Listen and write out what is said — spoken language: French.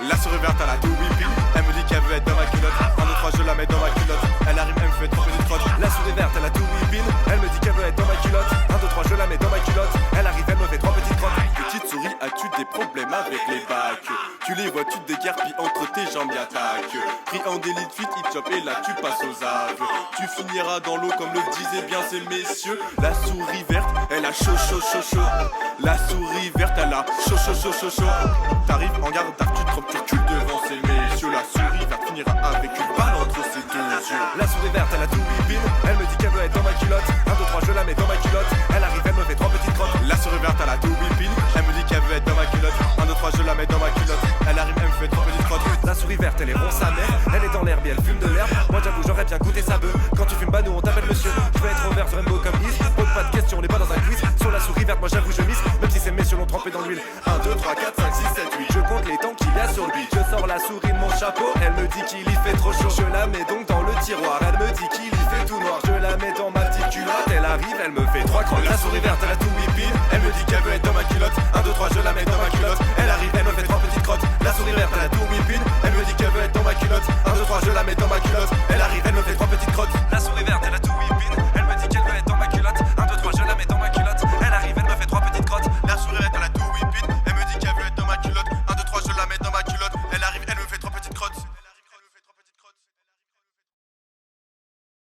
La souris verte à la tout whipping. Elle me dit qu'elle veut être dans ma culotte. 1, 2, 3, je la mets dans ma culotte. Elle arrive, elle me fait trop petite crotte. La souris verte à la tout whipping. Elle me dit qu'elle veut être dans ma culotte. 1, 2, 3, je la mets dans ma culotte. Elle arrive, elle me fait 3 petites crottes. Petite souris, as-tu des problèmes avec les bacs? Tu les vois, tu te déguerpilles entre tes jambes, y'attaque. Pris en délit de fuite, il chope et là tu passes aux aves. Tu finiras dans l'eau comme le disaient bien ces messieurs. La souris verte, elle a chaud, chaud, chaud, chaud. La souris verte, elle a chaud, chaud, chaud, chaud, chaud. T'arrives en garde, tu te trompes, tu recules devant ces messieurs. La souris verte finira avec une balle entre ses deux yeux. La souris verte, elle a tout whipping. Elle me dit qu'elle veut être dans ma culotte. 1, 2, 3, je la mets dans ma culotte. Elle arrive, elle me fait 3 petites crottes. La souris verte, elle a tout whipping. Elle me dit qu'elle veut être dans ma culotte. 1, 2, 3, je la mets dans ma culotte. Elle arrive, elle me fait 3 petites crottes. La souris verte, elle est ronde sa mère. Elle est dans l'herbe et elle fume de l'herbe. Moi j'avoue, j'aurais bien goûté sa bœuf. Quand tu fumes, bah nous on t'appelle monsieur. Je vais être au vert, Rainbow comme Is. Pose pas de questions, on n'est pas dans un quiz. Sur la souris verte, moi j'avoue, je mise. Même si ces messieurs l'ont trempé dans l'huile. 1, 2, 3, 4, 5, 6, 7, 8. Je compte les temps qu'il y a sur le beat. Je sors la souris de mon chapeau. Elle me dit qu'il y fait trop chaud. Je la mets donc dans le tiroir. Elle me dit qu'il y fait tout noir. Je la mets dans ma petite culotte. Elle arrive, elle me fait 3 crottes. La souris verte, elle a tout whipping. Elle me dit qu'elle veut être dans ma culotte. 1, 2, 3, je la mets dans ma culotte.